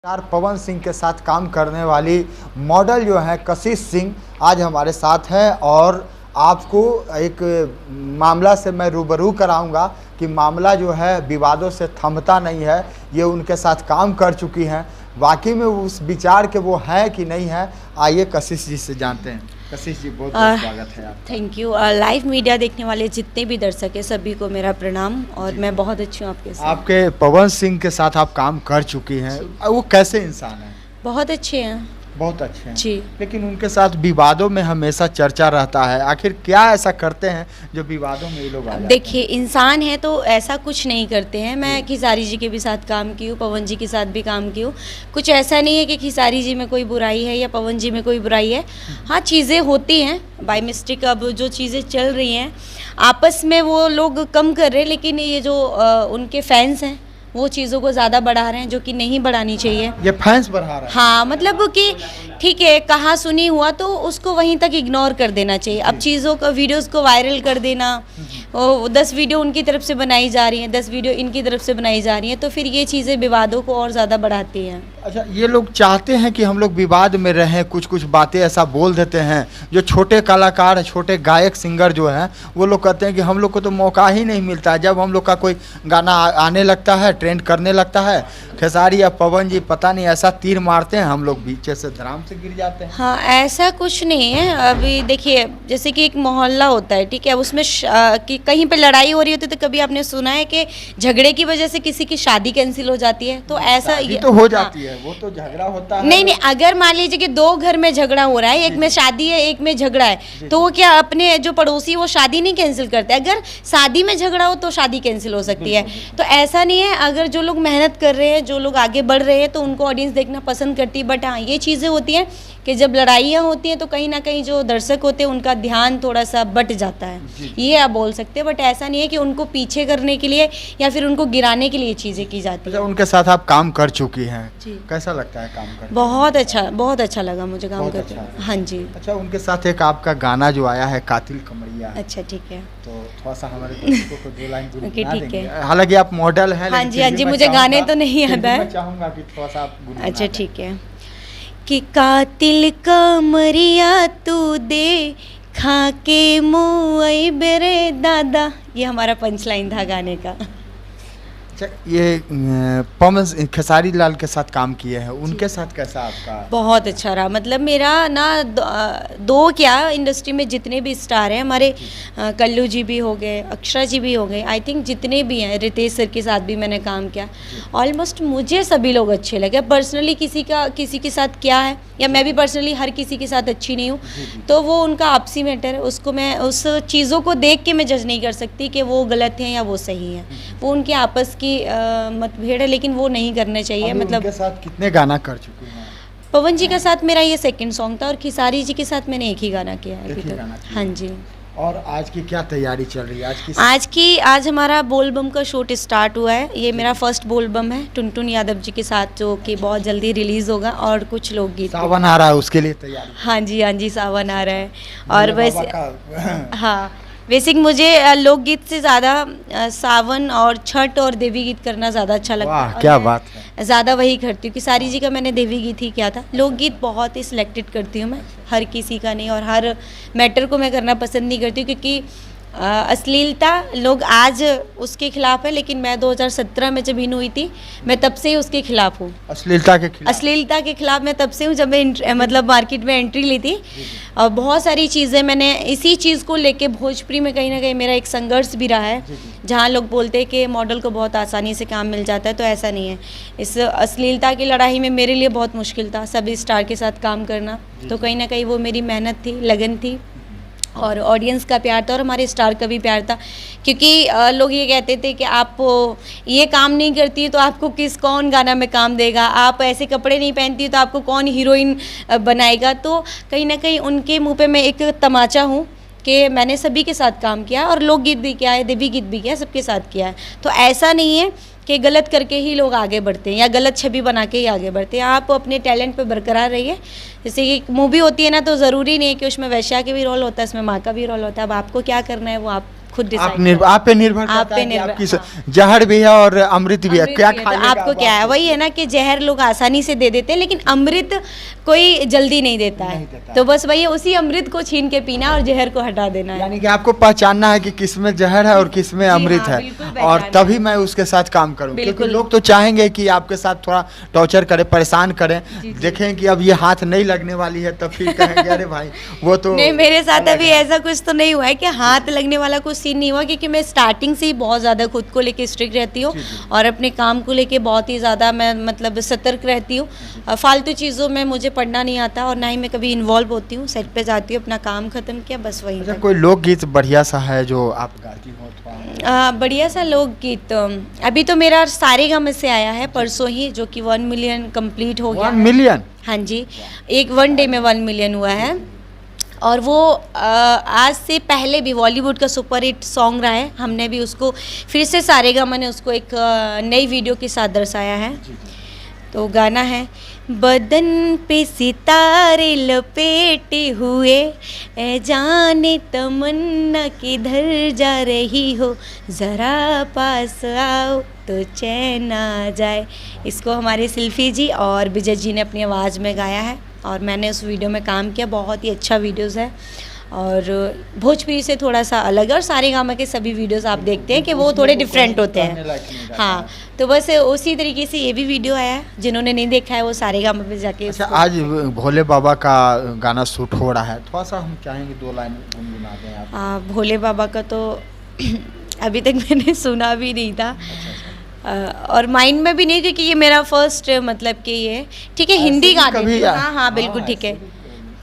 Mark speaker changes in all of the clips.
Speaker 1: Star Pawan Singh के साथ काम करने वाली मॉडल जो है कशिश सिंह आज हमारे साथ है और आपको एक मामला से मैं रूबरू कराऊंगा कि मामला जो है विवादों से थमता नहीं है। ये उनके साथ काम कर चुकी हैं, वाकई में उस विचार के वो है कि नहीं है। आइए कशिश जी से जानते हैं। कशिश जी बहुत बहुत स्वागत है आपका।
Speaker 2: Thank you. लाइव मीडिया देखने वाले जितने भी दर्शक हैं सभी को मेरा प्रणाम और मैं बहुत अच्छी हूँ आपके साथ।
Speaker 1: आपके पवन सिंह के साथ आप काम कर चुकी हैं, वो कैसे इंसान हैं?
Speaker 2: बहुत अच्छे हैं।
Speaker 1: बहुत अच्छे हैं
Speaker 2: जी।
Speaker 1: लेकिन उनके साथ विवादों में हमेशा चर्चा रहता है, आखिर क्या ऐसा करते हैं जो विवादों में ये लोग आ जाते हैं?
Speaker 2: देखिए, इंसान है तो ऐसा कुछ नहीं करते हैं। मैं खिसारी जी के भी साथ काम की हूँ, पवन जी के साथ भी काम की हूँ। कुछ ऐसा नहीं है कि खिसारी जी में कोई बुराई है या पवन जी में कोई बुराई है। हाँ, चीज़ें होती हैं बाय मिस्टेक। अब जो चीज़ें चल रही हैं आपस में वो लोग कम कर रहे हैं, लेकिन ये जो उनके फैंस हैं वो चीज़ों को ज़्यादा बढ़ा रहे हैं जो कि नहीं बढ़ानी चाहिए।
Speaker 1: ये फैंस बढ़ा रहा है।
Speaker 2: हाँ, मतलब कि ठीक है, कहा सुनी हुआ तो उसको वहीं तक इग्नोर कर देना चाहिए। अब चीज़ों को, वीडियोस को वायरल कर देना, 10 वीडियो उनकी तरफ से बनाई जा रही हैं, 10 वीडियो इनकी तरफ से बनाई जा रही हैं, तो फिर ये चीज़ें विवादों को और ज़्यादा बढ़ाती हैं।
Speaker 1: अच्छा, ये लोग चाहते हैं कि हम लोग विवाद में रहें, कुछ कुछ बातें ऐसा बोल देते हैं। जो छोटे कलाकार, छोटे गायक सिंगर जो हैं वो लोग कहते हैं कि हम लोग को तो मौका ही नहीं मिलता है। जब हम लोग का कोई गाना आने लगता है, ट्रेंड करने लगता है, खेसारी या पवन जी पता नहीं ऐसा तीर मारते हैं, हम लोग पीछे से धड़ाम से गिर जाते हैं।
Speaker 2: हाँ, ऐसा कुछ नहीं है। अभी देखिए, जैसे कि एक मोहल्ला होता है, ठीक है, उसमें कि कहीं पे लड़ाई हो रही होती है तो कभी आपने सुना है कि झगड़े की वजह से किसी की शादी कैंसिल हो जाती है? तो ऐसा
Speaker 1: ये तो हो जाती है, वो तो झगड़ा होता है।
Speaker 2: नहीं, अगर मान लीजिए कि 2 घर में झगड़ा हो रहा है, एक में शादी है एक में झगड़ा है, तो वो क्या अपने जो पड़ोसी वो शादी नहीं कैंसिल करते? अगर शादी में झगड़ा हो तो शादी कैंसिल हो सकती है। तो ऐसा नहीं है। अगर जो लोग मेहनत कर रहे हैं, जो लोग आगे बढ़ रहे हैं, तो उनको ऑडियंस देखना पसंद करती है। बट हाँ, ये चीज़ें होती हैं कि जब लड़ाइयाँ होती हैं तो कहीं ना कहीं जो दर्शक होते हैं उनका ध्यान थोड़ा सा बट जाता है, ये आप बोल सकते हैं। बट ऐसा नहीं है कि उनको पीछे करने के लिए या फिर उनको गिराने के लिए चीज़ें की जाती है।
Speaker 1: अच्छा, उनके साथ आप काम कर चुकी हैं,
Speaker 2: जी।
Speaker 1: कैसा लगता है काम करके?
Speaker 2: बहुत अच्छा लगा मुझे काम करके।
Speaker 1: अच्छा।
Speaker 2: हाँ जी।
Speaker 1: अच्छा, उनके साथ एक आपका गाना जो आया है कातिल कमरिया,
Speaker 2: अच्छा, ठीक है।
Speaker 1: तो थोड़ा सा हमारे दर्शकों को 2 लाइन
Speaker 2: ओके, ठीक है।
Speaker 1: हालांकि आप मॉडल हैं,
Speaker 2: हाँ
Speaker 1: लेकिन
Speaker 2: जी,
Speaker 1: फिर
Speaker 2: हाँ
Speaker 1: भी
Speaker 2: जी,
Speaker 1: मैं
Speaker 2: मुझे गाने
Speaker 1: चाहूंगा-
Speaker 2: तो नहीं
Speaker 1: फिर भी
Speaker 2: आता है।
Speaker 1: मैं चाहूंगा कि थोड़ा सा आप गुनगुना
Speaker 2: अच्छा,
Speaker 1: दें।
Speaker 2: ठीक है। कि कातिल कमरिया तू दे खा के मुँह बेरे दादा, ये हमारा पंच लाइन था गाने का।
Speaker 1: अच्छा, ये पवन खेसारी लाल के साथ काम किए हैं, उनके साथ कैसा आपका?
Speaker 2: बहुत अच्छा रहा। मतलब मेरा ना दो क्या, इंडस्ट्री में जितने भी स्टार हैं हमारे, कल्लू जी भी हो गए, अक्षरा जी भी हो गए, आई थिंक जितने भी हैं, रितेश सर के साथ भी मैंने काम किया। ऑलमोस्ट मुझे सभी लोग अच्छे लगे। पर्सनली किसी के साथ क्या है, या मैं भी पर्सनली हर किसी के साथ अच्छी नहीं हूँ, तो वो उनका आपसी मैटर है। उसको मैं उस चीज़ों को देख के मैं जज नहीं कर सकती कि वो गलत हैं या वो सही हैं। वो उनके आपस की मतभेद है, लेकिन वो नहीं करने चाहिए। मतलब
Speaker 1: उनके साथ कितने गाना कर चुके हैं?
Speaker 2: पवन जी के साथ मेरा ये 2nd सॉन्ग था और खिसारी जी के साथ मैंने एक ही गाना किया है अभी
Speaker 1: एक ही
Speaker 2: तक।
Speaker 1: गाना किया।
Speaker 2: हाँ जी।
Speaker 1: और आज की क्या तैयारी चल रही है?
Speaker 2: आज हमारा बोलबम का शूट स्टार्ट हुआ है। ये मेरा फर्स्ट बोलबम है टुनटुन यादव जी के साथ, जो कि बहुत जल्दी रिलीज़ होगा। और कुछ लोकगीत,
Speaker 1: सावन आ रहा है, उसके लिए तैयारी?
Speaker 2: हाँ जी, सावन आ रहा है। और
Speaker 1: मेरे
Speaker 2: वैसे
Speaker 1: बाबा
Speaker 2: हाँ, बेसिक मुझे लोकगीत से ज़्यादा सावन और छठ और देवी गीत करना ज़्यादा अच्छा लगता है।
Speaker 1: वाह,
Speaker 2: और
Speaker 1: क्या
Speaker 2: मैं
Speaker 1: बात है।
Speaker 2: ज़्यादा वही करती हूँ। खिसारी जी का मैंने देवी गीत ही किया था। लोकगीत बहुत ही सिलेक्टेड करती हूँ मैं, हर किसी का नहीं, और हर मैटर को मैं करना पसंद नहीं करती हूँ, क्योंकि अश्लीलता लोग आज उसके खिलाफ है, लेकिन मैं 2017 में जब इन हुई थी, मैं तब से ही उसके खिलाफ हूँ।
Speaker 1: अश्लीलता के खिलाफ
Speaker 2: मैं तब से हूँ, जब मैं मतलब मार्केट में एंट्री ली थी। और बहुत सारी चीज़ें मैंने इसी चीज़ को लेके भोजपुरी में कहीं ना कहीं मेरा एक संघर्ष भी रहा है, जहाँ लोग बोलते हैं कि मॉडल को बहुत आसानी से काम मिल जाता है, तो ऐसा नहीं है। इस अश्लीलता की लड़ाई में मेरे लिए बहुत मुश्किल था सभी स्टार के साथ काम करना। तो कहीं ना कहीं वो मेरी मेहनत थी, लगन थी, और ऑडियंस का प्यार था, और हमारे स्टार का भी प्यार था। क्योंकि लोग ये कहते थे कि आप ये काम नहीं करती तो आपको कौन गाना में काम देगा, आप ऐसे कपड़े नहीं पहनती तो आपको कौन हीरोइन बनाएगा। तो कहीं ना कहीं उनके मुंह पे मैं एक तमाचा हूँ कि मैंने सभी के साथ काम किया, और लोकगीत भी किया है, देवी गीत भी किया है, सबके साथ किया है। तो ऐसा नहीं है कि गलत करके ही लोग आगे बढ़ते हैं या गलत छवि बना के ही आगे बढ़ते हैं। आप अपने टैलेंट पे बरकरार रहिए। जैसे कि मूवी होती है ना, तो ज़रूरी नहीं है कि उसमें वैश्या के भी रोल होता है, इसमें माँ का भी रोल होता है। अब आपको क्या करना है वो आप खुद
Speaker 1: आप
Speaker 2: डिसाइड
Speaker 1: आप पे निर्भर करता
Speaker 2: आप पे
Speaker 1: है कि
Speaker 2: निर्भर,
Speaker 1: आपकी
Speaker 2: हाँ।
Speaker 1: जहर भी है और अमृत भी है,
Speaker 2: अमृत
Speaker 1: क्या
Speaker 2: भी है, तो
Speaker 1: खाइएगा
Speaker 2: आपको
Speaker 1: आप
Speaker 2: क्या है, वही है ना कि जहर लोग आसानी से दे देते हैं, लेकिन अमृत कोई जल्दी नहीं देता
Speaker 1: नहीं
Speaker 2: है।
Speaker 1: देता
Speaker 2: तो बस वही है, उसी अमृत को छीन के पीना और जहर को हटा देना है।
Speaker 1: यानी कि आपको पहचानना है कि किस में जहर है और किस में
Speaker 2: जी
Speaker 1: अमृत
Speaker 2: हाँ,
Speaker 1: है,
Speaker 2: बिल्कुल
Speaker 1: और
Speaker 2: पहचानना
Speaker 1: तभी
Speaker 2: है।
Speaker 1: मैं उसके साथ काम करूं, क्योंकि
Speaker 2: बिल्कुल।
Speaker 1: लोग तो चाहेंगे कि आपके साथ थोड़ा टॉर्चर करें, परेशान करें, देखें कि अब ये हाथ नहीं लगने वाली है, तब फिर कहेंगे अरे भाई वो तो
Speaker 2: नहीं, मेरे साथ
Speaker 1: अलग
Speaker 2: अभी
Speaker 1: है।
Speaker 2: ऐसा कुछ तो नहीं हुआ है कि हाथ लगने वाला कुछ सीन नहीं हुआ, क्योंकि मैं स्टार्टिंग से ही बहुत ज़्यादा खुद को लेके स्ट्रिक्ट रहती हूँ और अपने काम को लेके बहुत ही ज़्यादा मैं मतलब सतर्क रहती हूँ। फालतू चीज़ों में मुझे पढ़ना नहीं आता और ना ही मैं कभी इन्वॉल्व होती हूँ। सेट पे जाती हूँ, अपना काम ख़त्म किया, बस वही
Speaker 1: अच्छा,
Speaker 2: तक।
Speaker 1: कोई लोकगीत बढ़िया सा है जो आप गाती हो थोड़ा?
Speaker 2: बढ़िया सा लोकगीत अभी तो मेरा सारेगामा से आया है परसों ही, जो कि 1 मिलियन कंप्लीट हो गया
Speaker 1: 1
Speaker 2: है।
Speaker 1: मिलियन?
Speaker 2: हाँ जी, एक 1 डे में 1 मिलियन हुआ है। और वो आज से पहले भी बॉलीवुड का सुपर हिट सॉन्ग रहा है। हमने भी उसको फिर से सारेगामा ने उसको एक नई वीडियो के साथ दर्शाया है। तो गाना है, बदन पे सितारे लपेटे हुए, ए जाने तमन्ना किधर जा रही हो, ज़रा पास आओ तो चैन आ जाए। इसको हमारे सिल्फी जी और विजय जी ने अपनी आवाज़ में गाया है और मैंने उस वीडियो में काम किया। बहुत ही अच्छा वीडियोज़ है और भोजपुरी से थोड़ा सा अलग है, और सारेगामा के सभी वीडियोस आप देखते हैं कि वो थोड़े डिफरेंट होते हैं। हाँ, तो बस उसी तरीके से ये भी वीडियो आया है। जिन्होंने नहीं देखा है वो सारेगामा पे जाके
Speaker 1: अच्छा,
Speaker 2: उसको-
Speaker 1: आज भोले बाबा का गाना शूट हो रहा है, थोड़ा सा हम चाहेंगे 2 लाइन गुनगुना दें आप।
Speaker 2: भोले बाबा का तो अभी तक मैंने सुना भी नहीं था और माइंड में भी नहीं, क्योंकि ये मेरा फर्स्ट मतलब कि ये ठीक है, हिंदी
Speaker 1: भी
Speaker 2: गा
Speaker 1: कभी
Speaker 2: देती हूँ। हाँ हाँ बिल्कुल, ठीक है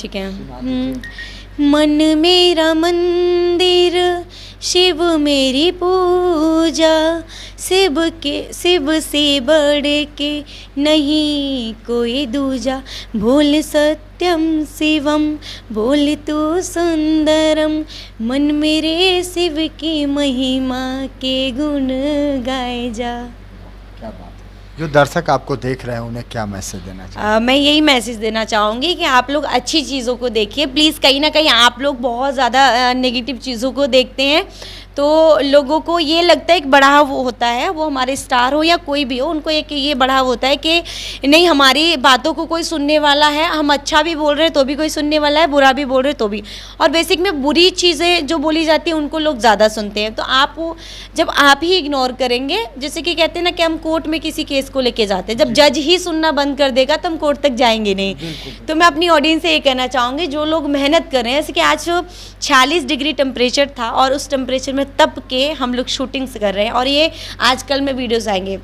Speaker 2: ठीक है। मन मेरा मंदिर, शिव मेरी पूजा, शिव से बढ़ के नहीं कोई दूजा, बोल सत्यम शिवम, बोल तू सुंदरम, मन मेरे शिव की महिमा के गुण गाए जा।
Speaker 1: क्या बात है। जो दर्शक आपको देख रहे हैं उन्हें क्या मैसेज देना चाहिए?
Speaker 2: मैं यही मैसेज देना चाहूँगी कि आप लोग अच्छी चीज़ों को देखिए प्लीज़। कहीं ना कहीं आप लोग बहुत ज़्यादा नेगेटिव चीज़ों को देखते हैं, तो लोगों को ये लगता है एक बढ़ाव होता है, वो हमारे स्टार हो या कोई भी हो, उनको एक ये बढ़ाव होता है कि नहीं हमारी बातों को कोई सुनने वाला है, हम अच्छा भी बोल रहे हैं तो भी कोई सुनने वाला है, बुरा भी बोल रहे हैं तो भी। और बेसिक में बुरी चीज़ें जो बोली जाती हैं उनको लोग ज़्यादा सुनते हैं। तो आप जब आप ही इग्नोर करेंगे, जैसे कि कहते हैं ना कि हम कोर्ट में किसी केस को लेके जाते हैं, जब जज ही सुनना बंद कर देगा तो हम कोर्ट तक जाएंगे नहीं। तो मैं अपनी ऑडियंस से ये कहना चाहूँगी, जो लोग मेहनत कर रहे हैं, जैसे कि आज 46 डिग्री टेम्परेचर था और उस टेम्परेचर में तप के हम लोग शूटिंग्स कर रहे हैं और ये आजकल में वीडियोस आएंगे।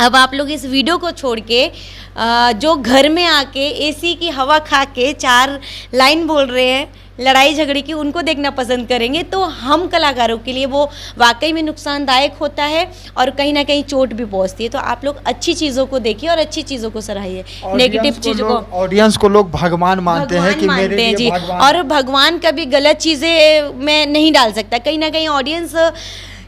Speaker 2: अब आप लोग इस वीडियो को छोड़ के जो घर में आके एसी की हवा खा के 4 लाइन बोल रहे हैं लड़ाई झगड़े की, उनको देखना पसंद करेंगे, तो हम कलाकारों के लिए वो वाकई में नुकसानदायक होता है और कहीं ना कहीं चोट भी पहुंचती है। तो आप लोग अच्छी चीज़ों को देखिए और अच्छी चीज़ों को सराहिए, नेगेटिव चीज़ों को।
Speaker 1: ऑडियंस को लोग भगवान मानते हैं कि मेरे लिए
Speaker 2: जी,
Speaker 1: भगवान,
Speaker 2: और भगवान कभी गलत चीज़ें में नहीं डाल सकता। कहीं ना कहीं ऑडियंस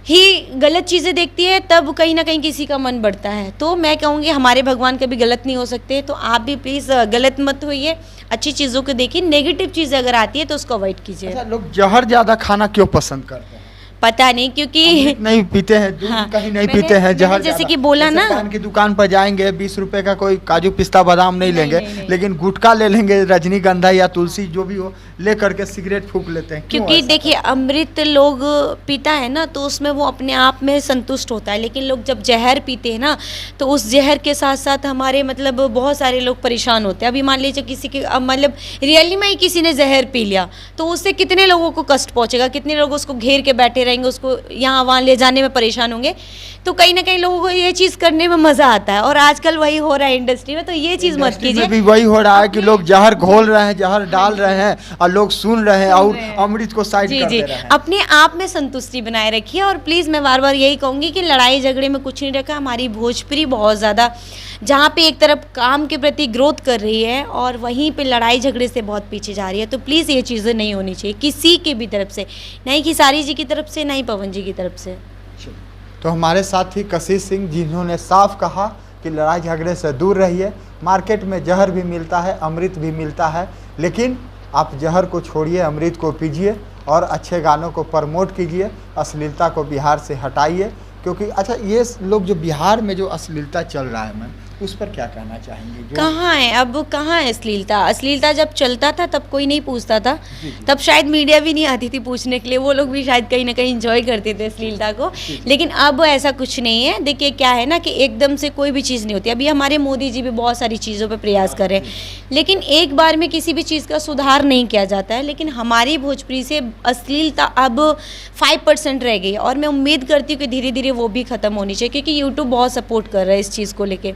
Speaker 2: ही गलत चीज़ें देखती है, तब कहीं ना कहीं किसी का मन बढ़ता है। तो मैं कहूँगी हमारे भगवान कभी गलत नहीं हो सकते, तो आप भी प्लीज़ गलत मत होइए, अच्छी चीज़ों को देखिए, नेगेटिव चीज़ें अगर आती है तो उसको अवॉइड कीजिए।
Speaker 1: अच्छा, लोग जहर ज्यादा खाना क्यों पसंद करते हैं?
Speaker 2: पता नहीं, क्योंकि
Speaker 1: अमृत नहीं पीते हैं, दूध
Speaker 2: हाँ,
Speaker 1: कहीं नहीं
Speaker 2: मैंने-
Speaker 1: पीते हैं, जहर
Speaker 2: मैंने जैसे
Speaker 1: ज्यादा।
Speaker 2: कि बोला
Speaker 1: जैसे
Speaker 2: ना,
Speaker 1: पान की दुकान पर जाएंगे 20 रुपए का कोई काजू पिस्ता बादाम नहीं लेंगे,
Speaker 2: नहीं।
Speaker 1: लेकिन गुटखा ले लेंगे, रजनीगंधा या तुलसी जो भी हो ले करके सिगरेट फूंक लेते हैं। क्यों
Speaker 2: क्योंकि
Speaker 1: ऐसा?
Speaker 2: देखिए अमृत लोग पीता है ना तो उसमें वो अपने आप में संतुष्ट होता है, लेकिन लोग जब जहर पीते हैं ना तो उस जहर के साथ साथ हमारे मतलब बहुत सारे लोग परेशान होते हैं। अभी मान लीजिए किसी के मतलब रियली में ही किसी ने जहर पी लिया तो उससे कितने लोगों को कष्ट पहुंचेगा, कितने लोग उसको घेर के बैठे रहेंगे, उसको यहाँ वहाँ ले जाने में परेशान होंगे। तो कहीं ना कहीं लोगों को ये चीज़ करने में मज़ा आता है और आजकल वही हो रहा है इंडस्ट्री में, तो ये चीज़ मत
Speaker 1: इंडस्ट्री में
Speaker 2: कीजिए।
Speaker 1: भी वही हो रहा है कि लोग जहर घोल रहे हैं, जहर डाल रहे हैं और लोग सुन रहे हैं और अमृत को साइड
Speaker 2: जी
Speaker 1: कर
Speaker 2: जी,
Speaker 1: दे रहे हैं।
Speaker 2: अपने आप में संतुष्टि बनाए रखिए और प्लीज़ मैं बार बार यही कहूँगी कि लड़ाई झगड़े में कुछ नहीं रखा। हमारी भोजपुरी बहुत ज़्यादा जहाँ पे एक तरफ काम के प्रति ग्रोथ कर रही है और वहीं पे लड़ाई झगड़े से बहुत पीछे जा रही है, तो प्लीज़ ये चीज़ें नहीं होनी चाहिए किसी के भी तरफ से, नहीं खेसारी जी की तरफ से, नहीं पवन जी की तरफ से।
Speaker 1: तो हमारे साथ ही कशिश सिंह जिन्होंने साफ कहा कि लड़ाई झगड़े से दूर रहिए, मार्केट में जहर भी मिलता है, अमृत भी मिलता है, लेकिन आप जहर को छोड़िए, अमृत को पीजिए और अच्छे गानों को प्रमोट कीजिए, अश्लीलता को बिहार से हटाइए। क्योंकि अच्छा, ये लोग जो बिहार में जो अश्लीलता चल रहा है मैम, उस पर क्या कहना चाहेंगे? जो
Speaker 2: कहाँ है अब, कहाँ है अश्लीलता? अश्लीलता जब चलता था तब कोई नहीं पूछता था,
Speaker 1: जी, जी।
Speaker 2: तब शायद मीडिया भी नहीं आती थी पूछने के लिए, वो लोग भी शायद कहीं ना कहीं इंजॉय करते थे अश्लीलता को। लेकिन अब ऐसा कुछ नहीं है। देखिए क्या है ना कि एकदम से कोई भी चीज़ नहीं होती। अभी हमारे मोदी जी भी बहुत सारी चीज़ों पर प्रयास कर रहे हैं, लेकिन एक बार में किसी भी चीज़ का सुधार नहीं किया जाता है। लेकिन हमारी भोजपुरी से अश्लीलता अब 5% रह गई है, और मैं उम्मीद करती हूँ कि धीरे धीरे वो भी ख़त्म होनी चाहिए, क्योंकि यूट्यूब बहुत सपोर्ट कर रहा है इस चीज़ को लेके।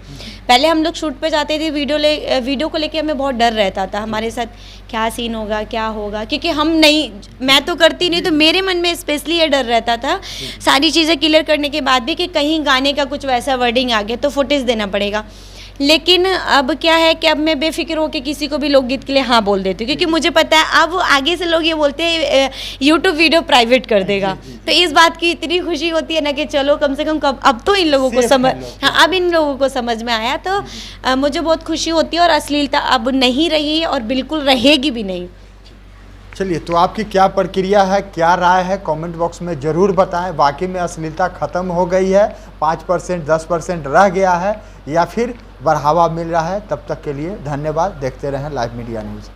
Speaker 2: पहले हम लोग शूट पे जाते थे, वीडियो को लेके हमें बहुत डर रहता था, हमारे साथ क्या सीन होगा, क्या होगा, क्योंकि हम नहीं, मैं तो करती नहीं, तो मेरे मन में स्पेशली ये डर रहता था सारी चीज़ें क्लियर करने के बाद भी कि कहीं गाने का कुछ वैसा वर्डिंग आ गया तो फुटेज देना पड़ेगा। लेकिन अब क्या है कि अब मैं बेफिक्र होकर किसी को भी लोकगीत के लिए हाँ बोल देती हूँ, क्योंकि मुझे पता है अब आगे से लोग ये बोलते हैं यूट्यूब वीडियो प्राइवेट कर देगा। तो इस बात की इतनी खुशी होती है ना कि चलो कम से कम अब तो इन लोगों को समझ, हाँ अब इन लोगों को समझ में आया, तो मुझे बहुत खुशी होती है। और अश्लीलता अब नहीं रही है और बिल्कुल रहेगी भी नहीं।
Speaker 1: चलिए, तो आपकी क्या प्रक्रिया है, क्या राय है, कमेंट बॉक्स में ज़रूर बताएं। वाकई में अश्लीलता ख़त्म हो गई है, 5% 10% रह गया है, या फिर बढ़ावा मिल रहा है? तब तक के लिए धन्यवाद। देखते रहें लाइव मीडिया न्यूज़।